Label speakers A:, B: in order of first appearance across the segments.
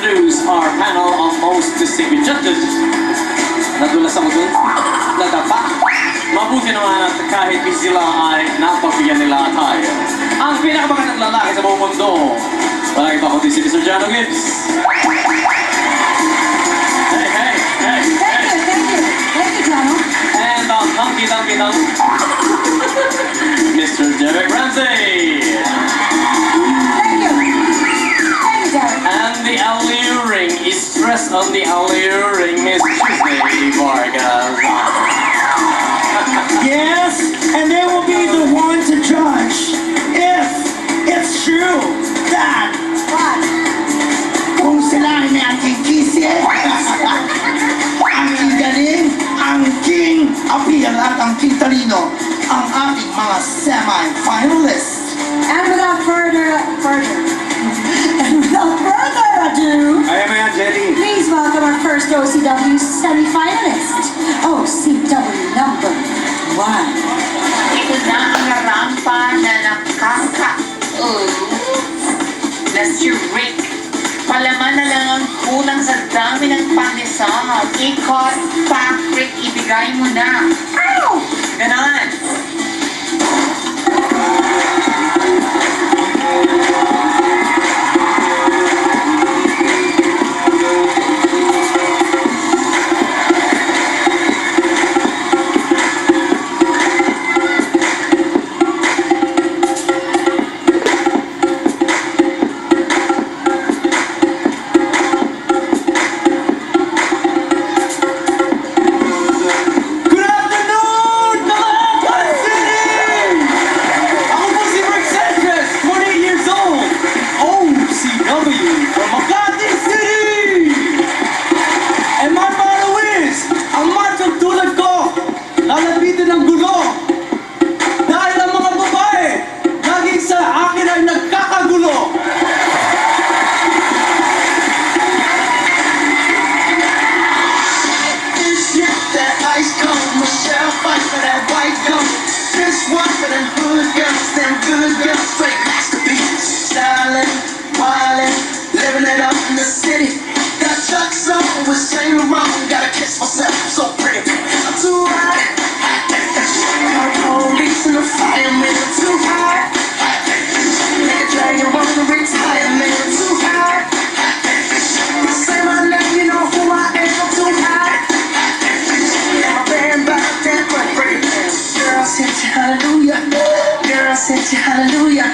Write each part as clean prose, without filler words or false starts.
A: introduce our panel of most distinguished judges. Nadulas ako dun. Nadapa. Mabuti naman at kahit di sila ay napabigyan nila tayo. Ang pinakamagandang lalaki sa buong mundo. Walang iba kundi si Mr. Jano Gibbs. Hey, hey, hey, hey.
B: Thank you, Jano.
A: And ang hunky-dunky-dunk, Mr. Derek Ramsey.
B: Thank you, Derek.
A: And the alluring is stressed on the alluring Miss Tuesday Vargas.
C: Yes, and they will be the one to judge if it's true that
B: What?
C: kung sila ay may ating kisi, ang king galing, ang king appeal at ang king talino, ang ating mga semi-finalists.
B: And without further ado,
C: Ay, may Jelly.
B: please welcome our first OCW semi-finalist, OCW number 1.
D: Ito na ang rampa na na si Rick. Palaman na lang ang kulang sa dami ng pandesal. Ikot, Patrick, ibigay mo na.
B: Ow!
D: Ganon.
C: Good afternoon, Caloocan City! Ako po si Rick Sanchez, 28 years old, OCW from Makati City! And my motto is, ang machong tulad ko, lalapitin ng gulo. Dahil ang mga babae, laging sa akin ay nagkakagulo. That ice cold, Michelle fight for that white gold. This one for them hood girls, them good girls, straight masterpieces. Stylin', wildin', living it up in the city. Got Chuck's on with Saint Laurent, gotta kiss myself, I'm so pretty. I'm too hot. My police and the firemen are too hot. Nigga dragon wanna retire, man, I'm too hot. Say my name, you know who I am, I'm too hot. Girl, sit you hallelujah. Girl, sit you hallelujah.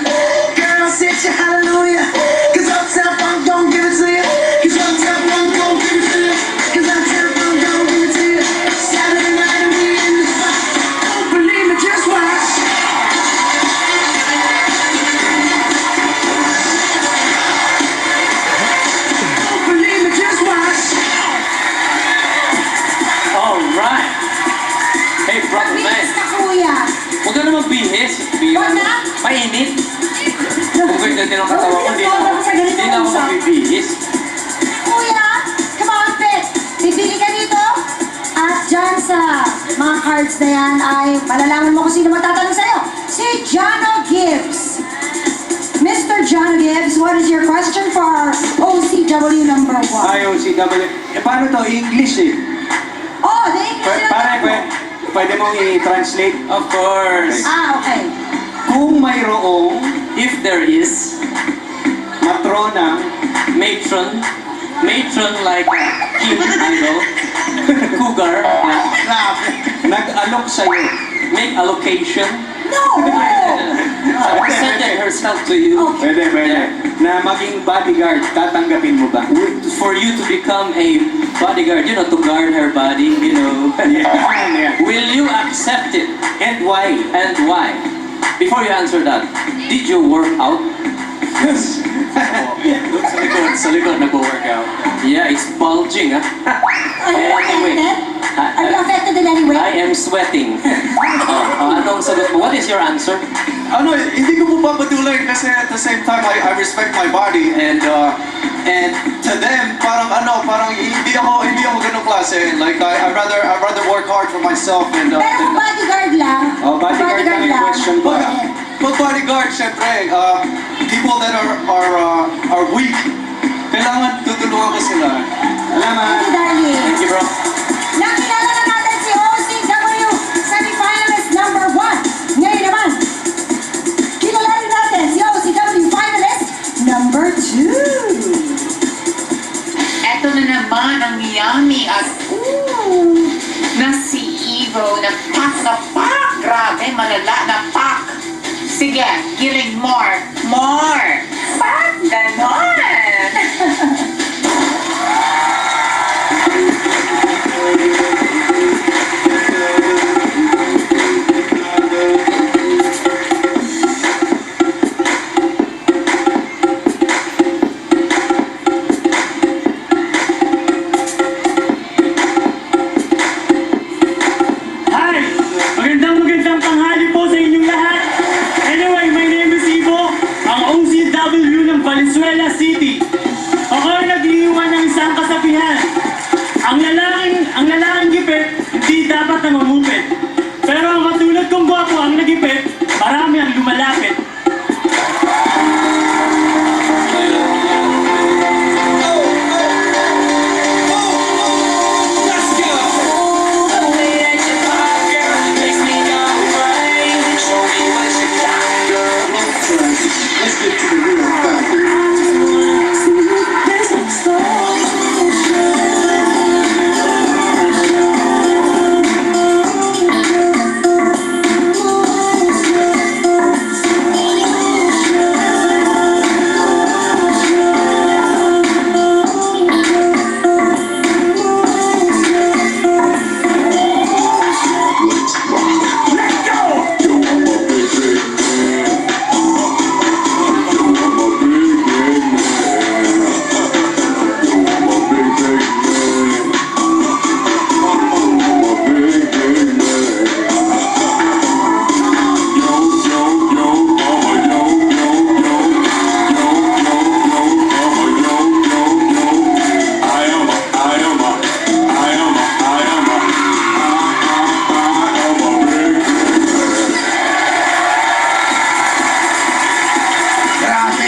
C: Girl, sit you hallelujah. Cause Uptown Funk gon' give it to you. Cause Uptown Funk gon' give it to you. Cause Uptown Funk gon' give it to you. Saturday night and we in the spot. Don't believe me, just watch. Don't believe me, just watch.
A: Alright. Hey, brother man.
B: Mabilis na kuya.
A: Huwag ka naman bihis.
B: Wag na.
A: Mainit. Kung ganyan din ang katawan ko, hindi na ako magbibihis.
B: Kuya, come on, Pet. Bibili ka dito. At dyan sa mga cards na yan ay malalaman mo kung sino magtatanong sa'yo. Si Jano Gibbs. Mr. Jano Gibbs, what is your question for our OCW number 1?
E: Ay, OCW. Eh, paano to? English eh.
B: Oh, the English
E: Pwede mong i-translate?
A: Of course.
B: okay.
E: Kung mayroong
A: If there is
E: matronang
A: matron like King Idol, Cougar,
E: nag-alok sa'yo,
A: make allocation,
B: No!
A: presented herself to you
E: pwede, na maging bodyguard, tatanggapin mo ba?
A: for you to become a bodyguard, to guard her body,
E: Yeah.
A: Will you accept it?
E: And why?
A: And why? Before you answer that, did you work out? Sa likod nag-workout. Yeah, it's bulging,
B: Are you affected? Are you affected in any way?
A: I am sweating. Anong sagot mo? What is your answer?
F: Ano, hindi ko po papatuloy kasi at the same time I respect my body and to them parang hindi ako ganung klase. Like I rather work hard for myself and
B: Pero kung bodyguard lang,
E: Bodyguard lang yung question ko.
F: pag bodyguard syempre people that are weak kailangan tinulungan ko sila.
E: Salamat.
B: Thank you, darling.
A: Thank you, bro.
B: Nakilala na natin si OCW semi-finalist number 1. Ngayon naman, kilalanin natin si OCW finalist number 2.
D: Eto na naman ang yummy at na si Evo na pak na pak. Grabe, malala na pak. Sige, giving more. More. Pak, ganon.
G: Hi! Magandang tanghali po sa inyong lahat. Anyway, my name is Ivo, ang OCW ng Valenzuela City. Ako ay nag-iwan ng isang kasabihan. Ang lalaking gipit, hindi dapat nangungupit. Pero ang katulad kong gwapo ang nagipit, marami ang lumalapit.
C: Let's get to the real thing.
H: Grabe.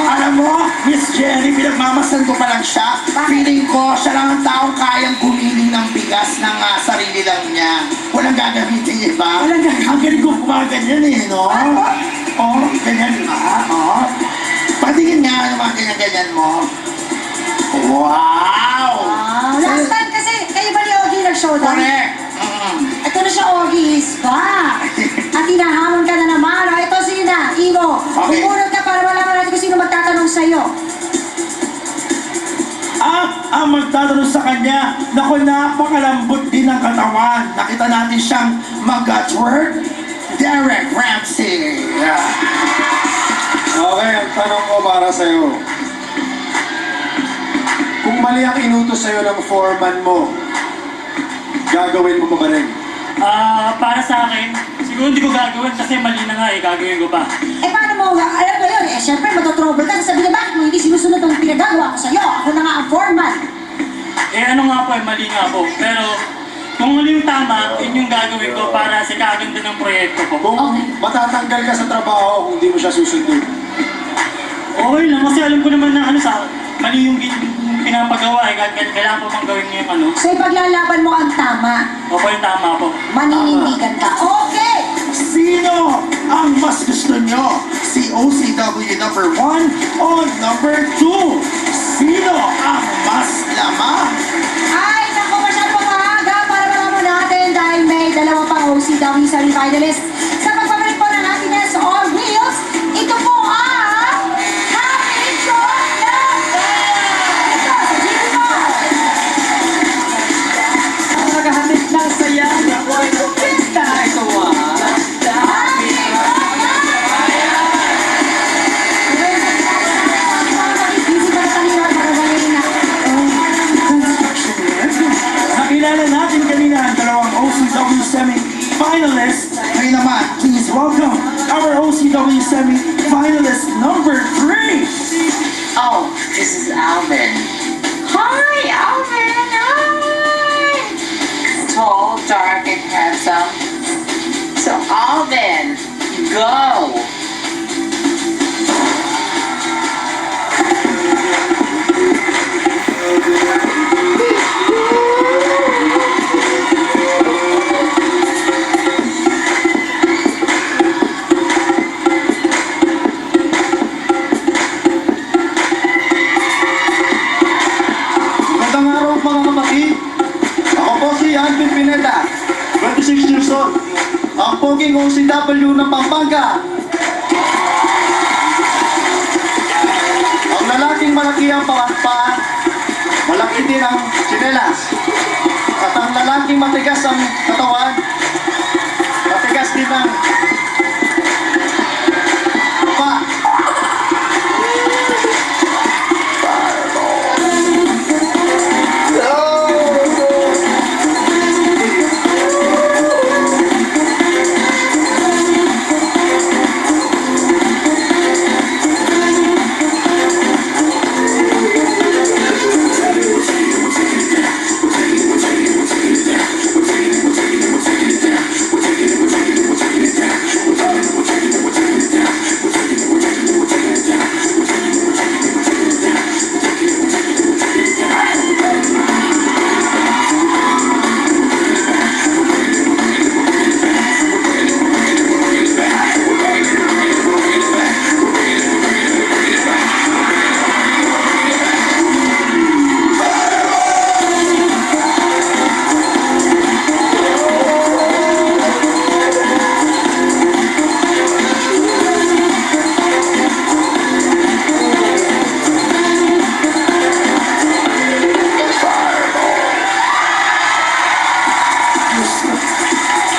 H: Alam mo, Miss Jenny, pinagmamasdan ko pa lang siya. Feeling ko, siya lang ang taong kayang gumiling ng bigas ng sarili lang niya. Walang gagamitin, iba? Walang gagamitin. Ang galing ko gumaganyan eh, no? Oh, ganyan nga, oh. Patingin nga ang mga ganyan-ganyan mo. Wow!
B: Last time kasi, kayo ba ni Ogie nag-showdown?
H: Correct.
B: Ito na siya, Ogie is back. At hinahamon ka na naman. O, ito sino na, Ivo.
H: Okay.
B: Bumunod ka para malaman natin kung sino magtatanong sa'yo.
H: At ang magtatanong sa kanya, naku, napakalambot din ng katawan. Nakita natin siyang mag-twerk. Derek Ramsey.
F: Okay, ang tanong ko para sa'yo. Kung mali ang inutos sa'yo ng foreman mo, gagawin mo pa ba rin?
G: Para sa akin, siguro hindi ko gagawin kasi mali na nga gagawin ko pa.
B: Eh, paano mo, alam mo yun, eh, syempre, matotrouble ka. Sabi na, bakit mo hindi sinusunod ang pinagagawa ko sa'yo? Ako na nga ang foreman.
G: Ano nga po, mali nga po. Pero kung mali yung tama, yun yung gagawin ko para sa kaganda ng proyekto ko.
F: Kung matatanggal ka sa trabaho kung di mo siya susundin.
G: Okay lang, kasi alam ko naman na mali yung pinapagawa kailangan ko bang gawin niya yung
B: So, ipaglalaban mo ang tama.
G: Opo, yung tama po.
B: Maninindigan ka. Okay!
H: Sino ang mas gusto nyo? Si OCW number 1 o number 2? Sino ang mas lamang?
B: Ay, naku, masyado pa maaga para malaman natin dahil may dalawa pang OCW semi-finalist. Sa pagbabalik po ng ating sa All Wheels, ito po ang Happy Short Number! Ito, sa GP Mall.
A: Naghahatid ng saya na buhay ng pista. Ito
B: Happy Short Busy pa na kanina, magagaling na.
H: Nakilala natin kanina ang dalawang OCW semi-finalists. Ngayon naman, please welcome our OCW semi-finalist number 3.
D: Oh, this is Alvin. Hi, Alvin. Hi. Tall, dark, and handsome. So, Alvin, go.
F: 26 years old. Ang poging OCW ng Pampanga. Ang lalaking malaki ang paa, malaki din ang tsinelas. At ang lalaking matigas ang katawan, matigas din ang paa.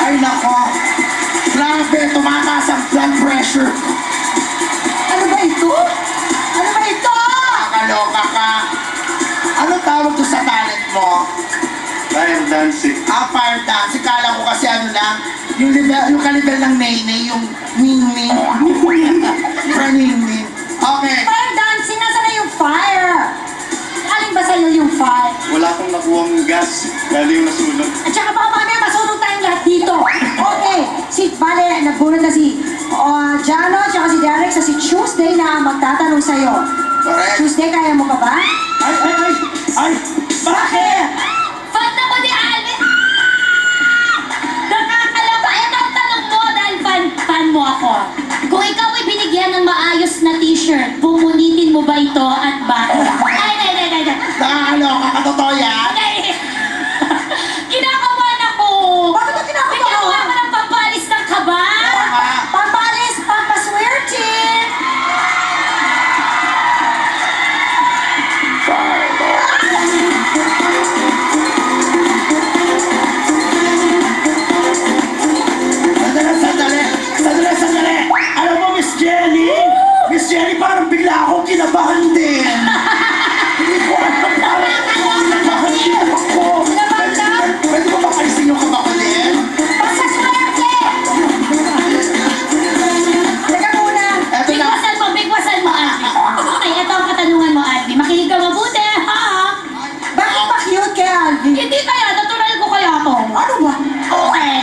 H: Ay nako, grabe, tumataas ang blood pressure.
B: Ano ba ito? Ano ba ito?
H: Nakakaloka ka. Ano tawag to sa talent mo?
F: Fire dancing.
H: Fire dance. Kala ko kasi ano lang, yung kalibel ng Nene, yung Ning-Ning. Ning-Ning. Okay.
B: Fire dancing, nasa na yung fire? Alin ba sa'yo yung fire?
F: Wala akong nakuhang gas, dahil yung nasunod.
B: At saka baka mamaya masunog tayong lahat dito. Okay, bale, nagbunod na si Jano, at saka si Derek sa si Tuesday na magtatanong sa'yo.
H: Correct.
B: Tuesday, kaya mo pa ba?
G: Ay! Bakit?
I: Fan ako ni Alvin! Nakakalaba! Ito ang tanong mo dahil fan mo ako. Kung ikaw ay binigyan ng maayos na t-shirt, pumunitin mo ba ito at bakit? Ay!
H: Nakakaloka ka, totoo yan?
I: Kinakabahan ako!
B: Bakit ka kinakabahan?
I: Bigyan mo ako ng pampalis ng kaba!
B: Pampalis, pampaswerte!
H: Sandali! Alam mo, Miss Jenny? Miss Jenny, parang bigla akong kinabahan din. Hindi ko alam, parang kinabahan din ako.
B: Kinabahan ka?
H: Pwede mo ba kalisin yung kaba ko din?
B: Pampaswerte! Teka muna.
H: Eto na.
I: Bigwasan mo, Alvin. Okay, ito ang katanungan mo, Alvin. Makinig ka mabuti, ha?
B: Bakit ba cute kay Alvin?
I: Hindi kaya, natural ko kaya ako.
B: Ano ba?
I: Okay.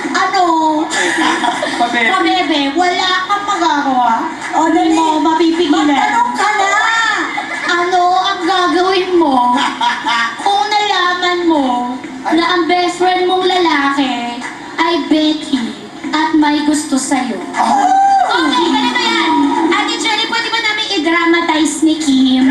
I: Ano?
F: Pabebe.
I: Pabebe, wala kang magagawa.
B: O,
I: Hindi
B: dali.
I: mo mapipigilan.
B: Magtanong ka na!
I: Ano ang gagawin mo kung nalaman mo na ang best friend mong lalaki ay Becky at may gusto sa'yo? Okay, ganito yan. Ate Jenny, pwede ba namin i-dramatize ni Kim?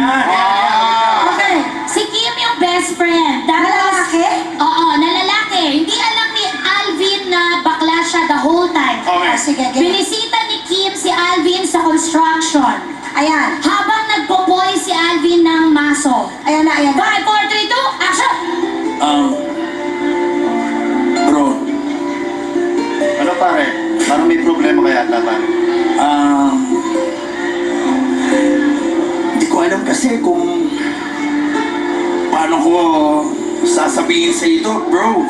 B: Okay.
I: Si Kim yung best friend.
B: Na lalaki?
I: Oo, na lalaki. Hindi alam ni Alvin na bakla siya the whole time.
B: Ah, sige, sige.
I: Binisita ni Kim si Alvin sa construction.
B: Ayan.
I: Habang nagpo-point si Alvin ng maso.
B: Ayan na, ayan na.
I: 5, 4, 3, 2, action!
E: Bro,
F: Ano pare? Parang may problema kaya ata pare.
E: hindi ko alam kasi kung paano ko sasabihin sa ito, bro.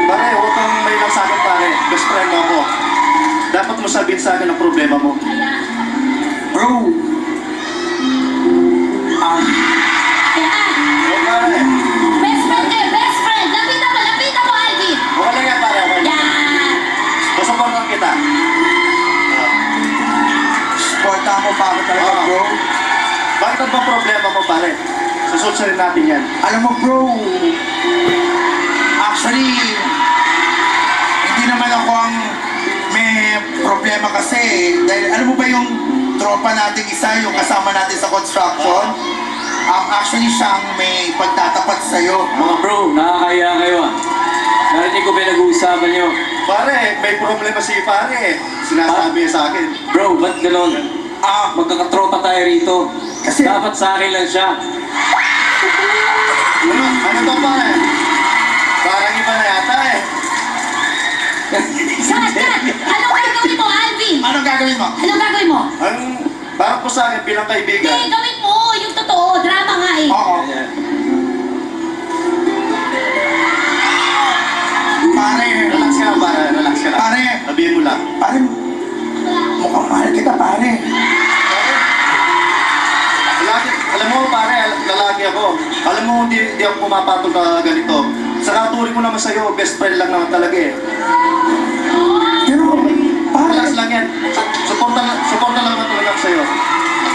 F: Pare, huwag kang may lang sa akin pare. Best friend mo ako. Dapat mo sabihin sa akin ang problema mo.
E: Bro,
I: Yan.
F: Oo pare.
I: Best friend eh, best friend. Lapitan mo, Alvin.
F: Okay lang yan pare. Okay lang.
I: Yan.
F: Masuportan kita.
E: supportahan mo pa ako talaga, bro.
F: Bakit ang bang problema mo pare? Susunod natin yan.
E: Alam mo, bro, actually, hindi naman ako ang may problema kasi. Dahil alam mo ba yung tropa nating isa, yung kasama natin sa construction? Actually, siyang may pagtatapat sa'yo.
A: Mga bro, nakakaya kayo ah. Narinig ko pinag-uusap pinag-uusapan nyo?
F: Pare, may problema si pare. Sinasabi niya sa akin.
A: Bro, ba't ganon? Magkakatropa tayo rito.
H: Kasi-
A: Dapat sa akin lang siya.
F: Ano to pare? Parang iba na yata eh.
I: Saan? Anong gagawin mo, Alvin?
E: Anong gagawin mo?
I: Anong gagawin mo?
F: Parang po sa akin bilang
I: Hindi,
F: kaibigan.
I: gawin mo. Yung totoo. Drama nga eh.
E: Oo. Pare,
F: Relax ka lang pare, relax ka lang.
E: Pare.
F: Sabihin mo lang.
H: Pare, mukhang mahal kita, pare.
F: Alam mo pare, lalaki ako. Alam mo, di ako pumapatol ka ganito. Sa katuring ko naman sa'yo, best friend lang naman talaga eh.
H: Pero, pare,
F: Relax lang yan. Suporta lang naman talaga ako sa'yo.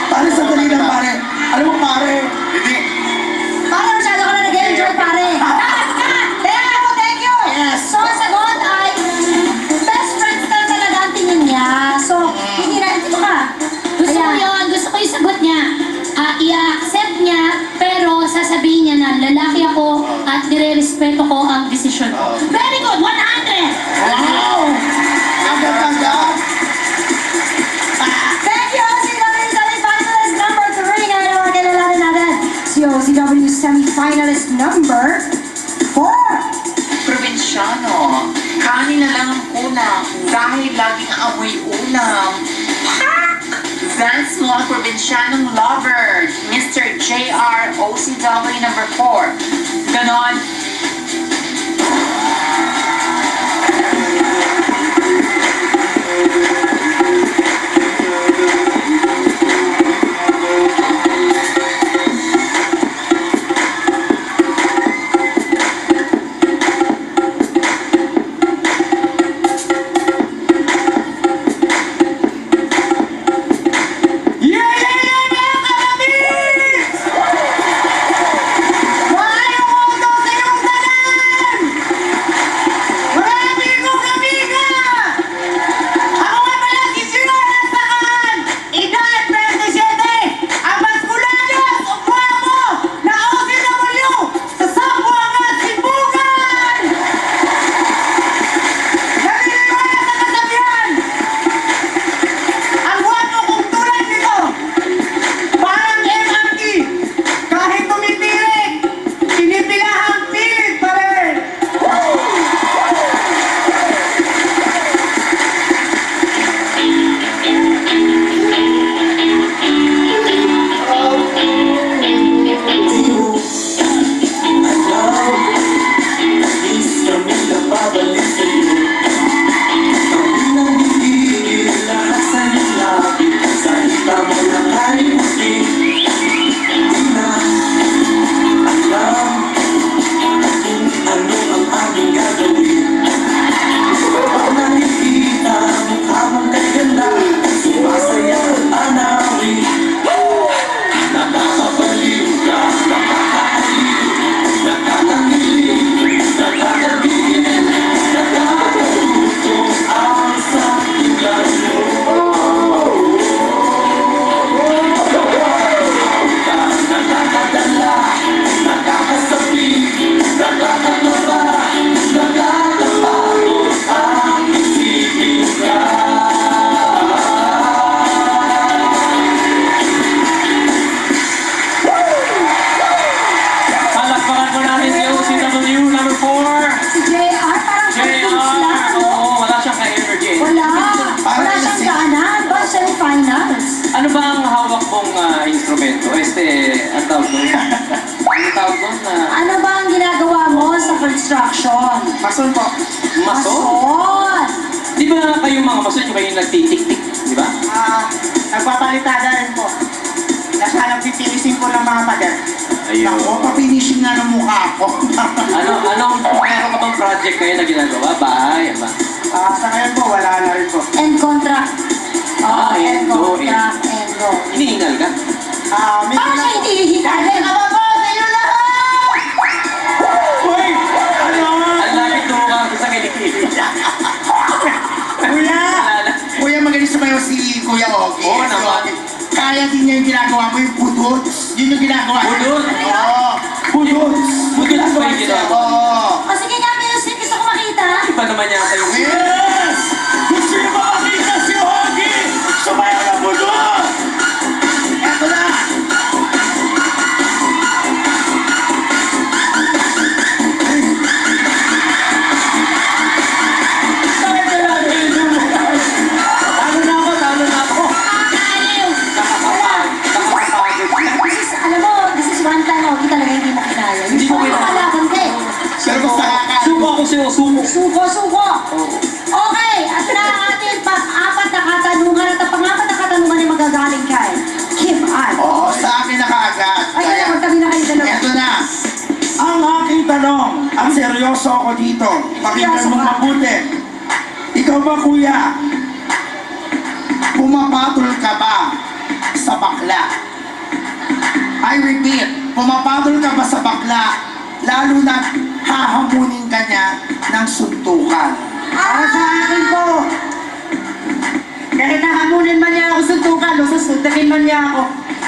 H: pare, sandali lang, pare. Alam mo, pare,
F: Hindi,
B: Parang masyado ka na nag-enjoy, pare. Thank you.
H: Yes.
B: So, ang sagot ay, best friends ka talaga ang tingin niya. So, hindi na, dito ka.
I: Gusto ko yun. Gusto ko yung sagot niya. I-accept niya, pero sasabihin niya na lalaki ako at nire-respeto ko ang desisyon ko. Very good! 100!
H: wow! Agad-agad!
B: Thank you, OCW semi-finalist number 3. Ngayon naman kilalanin natin si OCW semi-finalist number 4.
D: Probinsyano, kanin na lang ang kulang dahil laging amoy ulam. Pak! That's mga probinsyanong lover, Mr. JR OCW number 4. Ganon.
A: Palakpakan po natin si OCW number 4.
B: Si JR, parang confused lang,
A: JR.
B: no?
A: Oo, wala siyang ka-energy.
B: Wala
H: Parang
B: siyang
H: si-
B: gana. Ba, semi-finals.
A: Ano ba ang hawak mong instrumento? Ang tawag doon? Ang tawag doon?
B: Ano ba ang ginagawa mo sa construction?
H: Mason po.
A: Maso?
B: Mason!
A: Di ba kayong mga maso, yung kayong nagtitik-tik? Di ba?
H: Nagpapalitada rin po. Nagpipilisin po ng mga pader.
A: Ayun.
H: Ako, papinishin nga ng mukha ko.
A: Anong meron ka bang project kayo na ginagawa? Bahay? Ano ba?
H: Sa ngayon po, wala na rin po.
B: End contract.
A: Ah,
B: end
A: end go,
B: contract, end go.
A: Iniingal ka?
B: Parang siya hindi hihikarin.
H: Uy! Ano?
A: Ang lapit mo ka sa kilikili.
H: Kuya! Kuya, magaling sumayaw si Kuya Ogie.
A: Oo
H: Si
A: naman.
H: Ogie. Kaya din niya yung ginagawa mo, yung pudot. Yun yung ginagawa.
A: Pudot?
H: Oo. Pudot.
A: Pudot ba yung ginagawa?
H: Oo.
B: O sige nga, music. Gusto ko makita.
A: Iba naman
B: Suko-suko. Okay, at na ang ating pang-apat na katanungan at ang pang-apat na katanungan ay magagaling kay Kim Ann.
H: Oo, sa akin na kaagad.
B: Ay, kaya magtabi na kayo dalawa.
H: Eto na. Ang aking tanong, ang seryoso ako dito. Pakinggan
B: Seryoso
H: mo
B: ka?
H: mabuti. Ikaw ba, kuya? Pumapatol ka ba sa bakla? I repeat, pumapatol ka ba sa bakla? Lalo na hahamunin ka niya ng suntukan.
B: Para sa akin po, kahit nahamunin man niya ako suntukan o susuntakin man niya ako,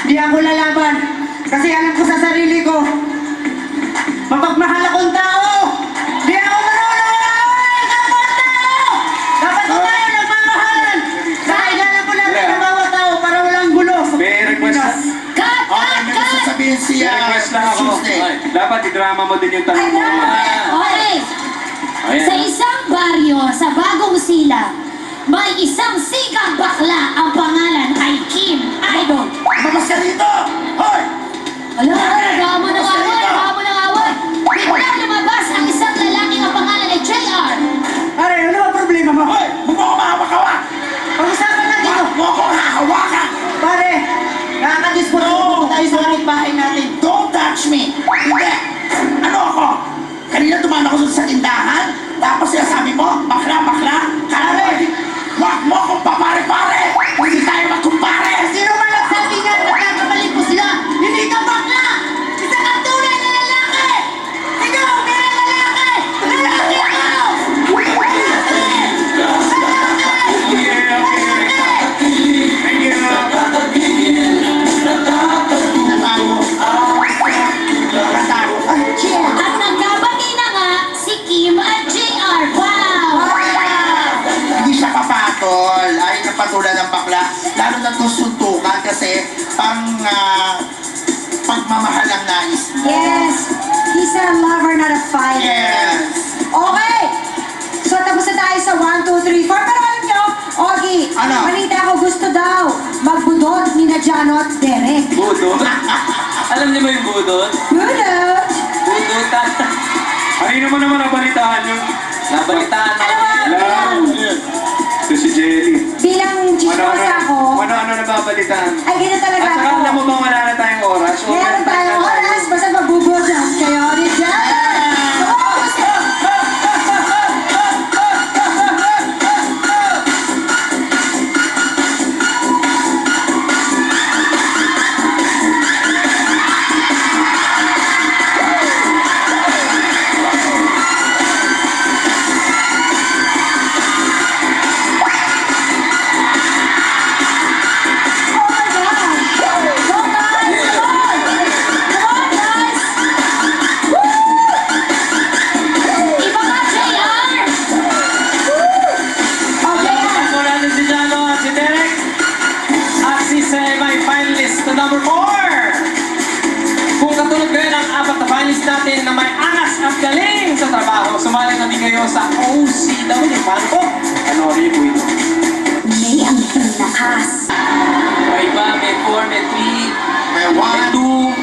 B: di ako lalaban. Kasi alam ko sa sarili ko, mapagmahal akong tao, di ako manunod ng mga tao. Dapat po tayo nagmamahalan. Kahit alam ko natin ng bawat tao para walang gulo.
F: May request na.
I: Cut!
H: Okay, may gusto sabihin
F: May
H: siya.
F: request lang ako.
H: Tuesday.
F: Ay, dapat i-drama mo din yung tanong mo.
I: Okay.
A: Ayan.
I: Sa isang baryo sa Bagong Silang, may isang sikang bakla ang pangalan ay Kim Idol.
H: Lumabas ka dito! Hoy!
I: Alam mo, nagawa mo ng away, nagawa mo ng away. Bigla lumabas ang isang lalaki ang pangalan ay JR.
B: Pare, ano ang problema mo?
H: Hoy! Huwag mo ako mahawak-hawak!
B: Pag-usapan natin ito.
H: Huwag mo ako hahawakan!
B: Pare, nakakadisputo
H: No!
B: tayo sa kapitbahay natin.
H: Don't touch me! Hindi! Ano ako? Kanina tumaan ako sa tindahan, tapos sinasabi mo, bakla, bakla, kare! Huwag mo akong papare-pare! Hindi tayo magkumpare!
B: Sino man nagsabi nga na nagkakabalik mo sila? Hindi ka bakla! Isa kang tunay na lalaki! Ikaw, kaya lalaki! Lalaki ka!
I: At nagkabati na nga si Kim at JR. Wow!
H: Hindi siya papatol. Ay, napatulan ng bakla. Lalo na itong suntukan kasi pang pagmamahal ang nais.
B: Yes! He's a lover, not a fighter.
H: Yes!
B: Okay! So tapos na tayo sa 1, 2, 3, 4. Pero alam nyo, Ogie,
H: Ano?
B: balita ko gusto daw magbudot ni na Jano at Derek.
A: Budot? Alam niyo ba yung budot?
B: Budot!
A: Budotan.
F: Kanino mo naman nabalitaan yun?
A: Nabalitaan natin.
F: Alam. Ito si Jelly.
B: Bilang chismosa ako,
F: Ano nababalitaan?
B: ay ganyan talaga
F: At saka
B: ako.
F: alam mo ba wala na tayong oras?
B: Meron tayong oras, basta magbubudot kayo ni Jano.
I: Iba nga, JR!
A: Ako natin si Jano at si Derek. At si my finalist na number 4. Kung katulad kayo ng apat na finalist natin na may angas at galing sa trabaho, sumali na din kayo sa OCW. Paano po? Panoorin po ito.
I: May ang lakas.
A: May iba, may 4, may 3,
H: May
A: may
H: one,
A: 2,